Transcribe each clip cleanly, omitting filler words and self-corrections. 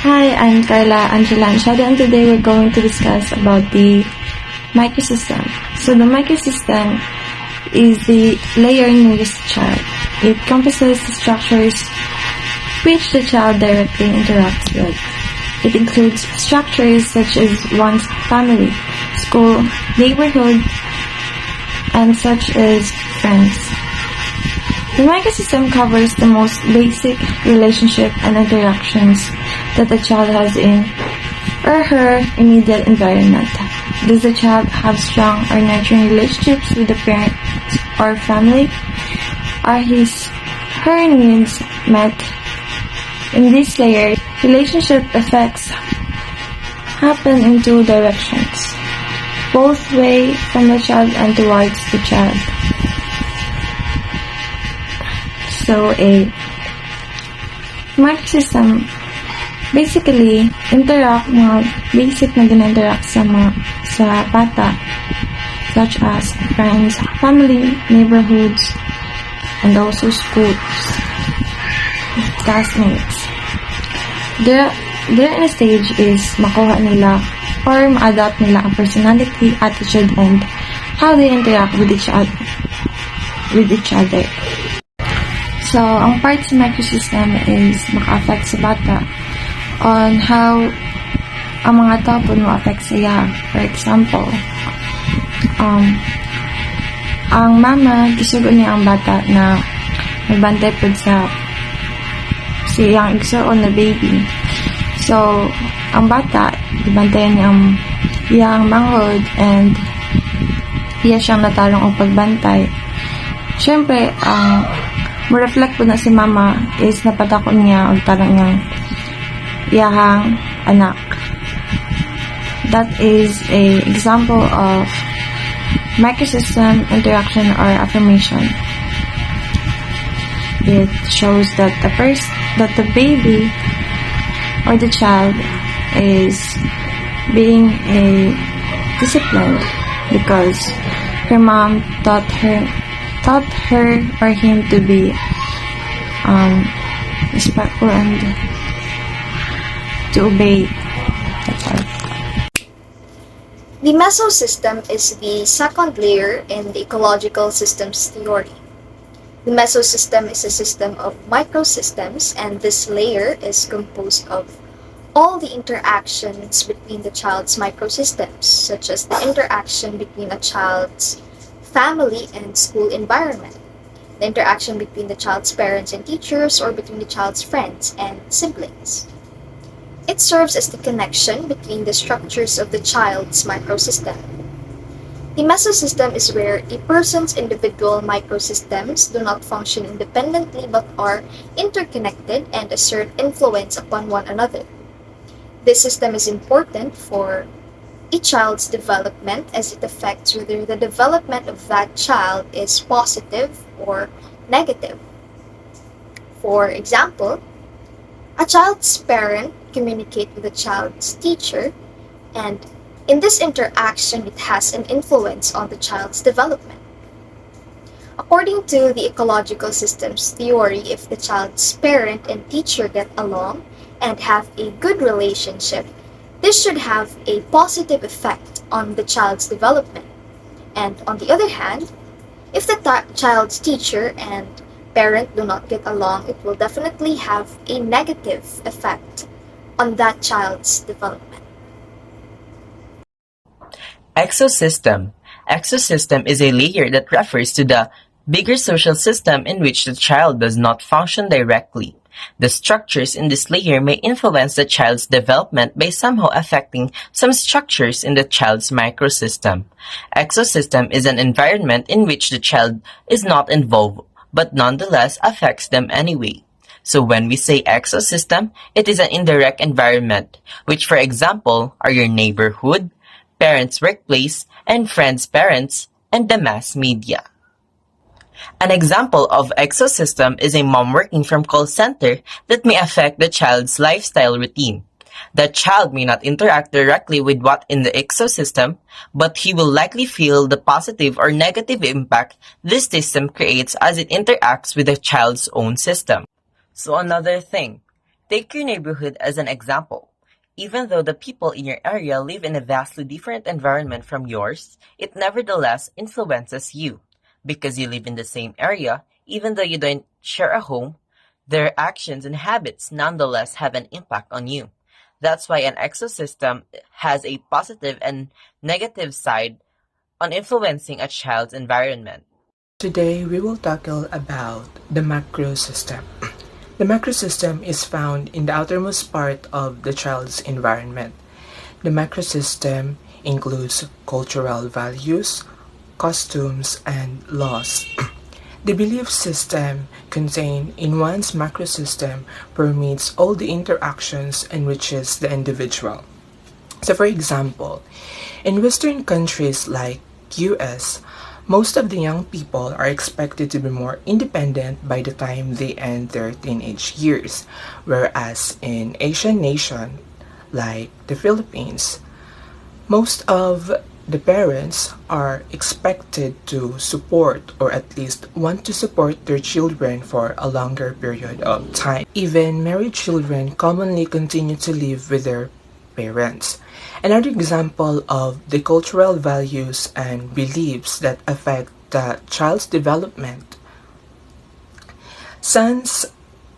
Hi, I'm Carla Angela Anchada, and today we're going to discuss about the microsystem. So the microsystem is the layer in which the child. It comprises the structures which the child directly interacts with. It includes structures such as one's family, school, neighborhood, and such as friends. The microsystem covers the most basic relationship and interactions that a child has in or her immediate environment. Does the child have strong or nurturing relationships with the parents or family? Are her needs met? In this layer, relationship effects happen in two directions, both way from the child and towards the child. So a microsystem basically mga basic na interact sa bata, such as friends, family, neighborhoods, and also schools, classmates. Their in a stage is makuha nila or ma-adapt nila ang personality, attitude, and how they interact with each other. So, ang part sa microsystem is maka-affect sa bata on how ang mga tao po ma-affect siya. For example, ang mama, gisugo niya ang bata na magbantay po sa siyang igsuon na baby. So, ang bata, ibantayan niya ang iyang manghod and iya siyang natalong ang pagbantay. Siyempre, mo-reflect po na si mama is napatakon niya o tarang niyang iyahang anak. That is a example of microsystem interaction or affirmation. It shows that the baby or the child is being disciplined because her mom taught her or him to be respectful and to obey. That's all. The mesosystem is the second layer in the ecological systems theory. The mesosystem is a system of microsystems, and this layer is composed of all the interactions between the child's microsystems, such as the interaction between a child's family and school environment, the interaction between the child's parents and teachers, or between the child's friends and siblings. It serves as the connection between the structures of the child's microsystem. The mesosystem is where a person's individual microsystems do not function independently but are interconnected and exert influence upon one another. This system is important for a child's development as it affects whether the development of that child is positive or negative. For example, a child's parent communicate with a child's teacher, and in this interaction it has an influence on the child's development. According to the ecological systems theory, if the child's parent and teacher get along and have a good relationship, this should have a positive effect on the child's development. And on the other hand, if the child's teacher and parent do not get along, it will definitely have a negative effect on that child's development. Exosystem. Exosystem is a layer that refers to the bigger social system in which the child does not function directly. The structures in this layer may influence the child's development by somehow affecting some structures in the child's microsystem. Exosystem is an environment in which the child is not involved, but nonetheless affects them anyway. So when we say exosystem, it is an indirect environment, which for example are your neighborhood, parents' workplace, and friends' parents, and the mass media. An example of exosystem is a mom working from call center that may affect the child's lifestyle routine. The child may not interact directly with what in the ecosystem, but he will likely feel the positive or negative impact this system creates as it interacts with the child's own system. So another thing, Take your neighborhood as an example. Even though the people in your area live in a vastly different environment from yours, it nevertheless influences you. Because you live in the same area, even though you don't share a home, their actions and habits nonetheless have an impact on you. That's why an ecosystem has a positive and negative side on influencing a child's environment. Today we will tackle about the macro system. The macro system is found in the outermost part of the child's environment. The macro system includes cultural values, costumes, and laws. The belief system contained in one's macro system permeates all the interactions and enriches the individual. So for example, in Western countries like US, most of the young people are expected to be more independent by the time they end their teenage years, whereas in Asian nations like the Philippines, most of the parents are expected to support or at least want to support their children for a longer period of time. Even married children commonly continue to live with their parents. Another example of the cultural values and beliefs that affect the child's development. Sons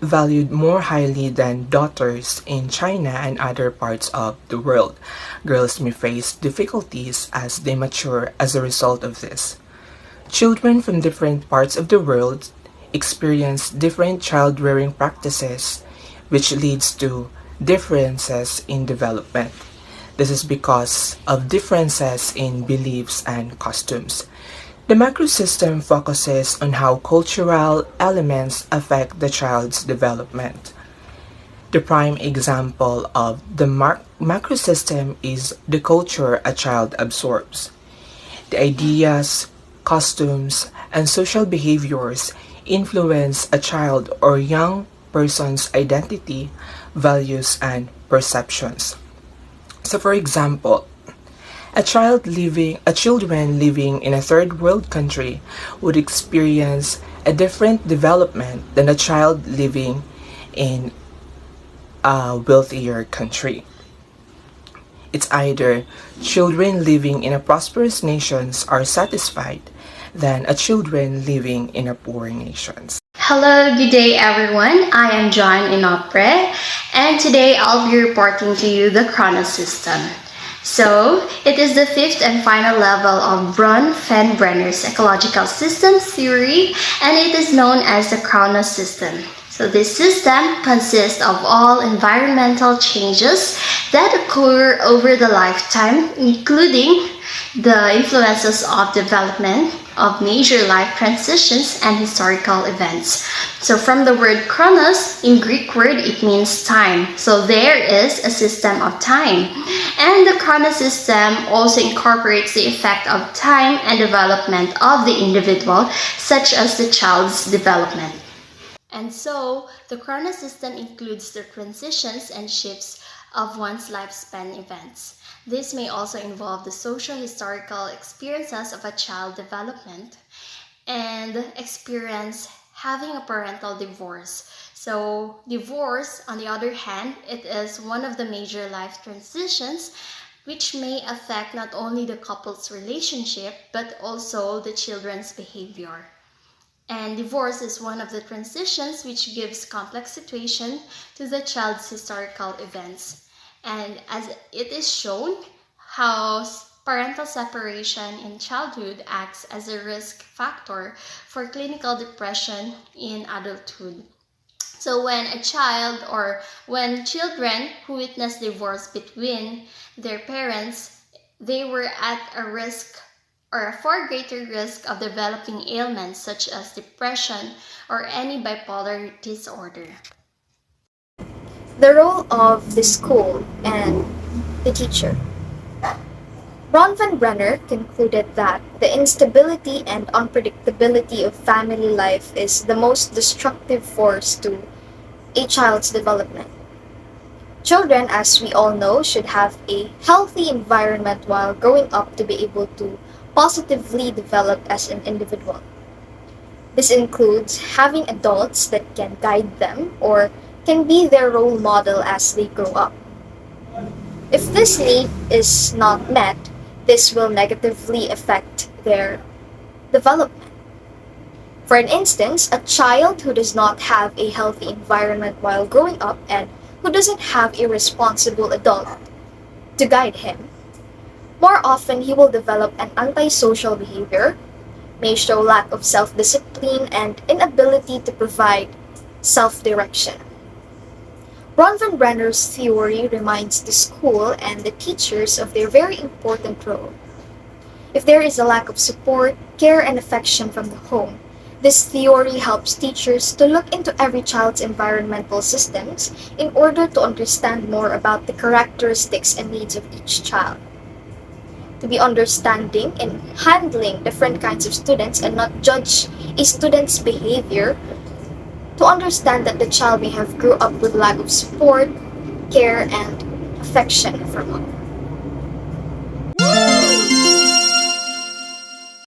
valued more highly than daughters in China and other parts of the world. Girls may face difficulties as they mature as a result of this. Children from different parts of the world experience different child-rearing practices, which leads to differences in development. This is because of differences in beliefs and costumes. The macro system focuses on how cultural elements affect the child's development. The prime example of the macro system is the culture a child absorbs. The ideas, costumes, and social behaviors influence a child or young person's identity, values, and perceptions. So for example, children living in a third world country would experience a different development than a child living in a wealthier country. It's either children living in a prosperous nations are satisfied than a children living in a poor nations. Hello, good day everyone. I am John Inopre, and today I'll be reporting to you the Chronos system. So, it is the fifth and final level of Bronfenbrenner's ecological systems theory, and it is known as the Chronos system. So, this system consists of all environmental changes that occur over the lifetime, including the influences of development, of major life transitions, and historical events. So from the word chronos, in Greek word, it means time. So there is a system of time. And the chronos system also incorporates the effect of time and development of the individual, such as the child's development. And so, the chronos system includes the transitions and shifts of one's lifespan events. This may also involve the social historical experiences of a child development and experience having a parental divorce. So, divorce, on the other hand, it is one of the major life transitions which may affect not only the couple's relationship but also the children's behavior. And divorce is one of the transitions which gives complex situation to the child's historical events. And as it is shown, how parental separation in childhood acts as a risk factor for clinical depression in adulthood. So when a child or when children who witness divorce between their parents, they were at a risk or a far greater risk of developing ailments such as depression or any bipolar disorder. The role of the school and the teacher. Bronfenbrenner concluded that the instability and unpredictability of family life is the most destructive force to a child's development. Children, as we all know, should have a healthy environment while growing up to be able to positively develop as an individual. This includes having adults that can guide them or can be their role model as they grow up. If this need is not met, this will negatively affect their development. For an instance, a child who does not have a healthy environment while growing up and who doesn't have a responsible adult to guide him, more often he will develop an antisocial behavior, may show lack of self-discipline and inability to provide self-direction. Bronfenbrenner's theory reminds the school and the teachers of their very important role. If there is a lack of support, care, and affection from the home, this theory helps teachers to look into every child's environmental systems in order to understand more about the characteristics and needs of each child. To be understanding and handling different kinds of students and not judge a student's behavior, to understand that the child may have grew up with lack of support, care, and affection from home.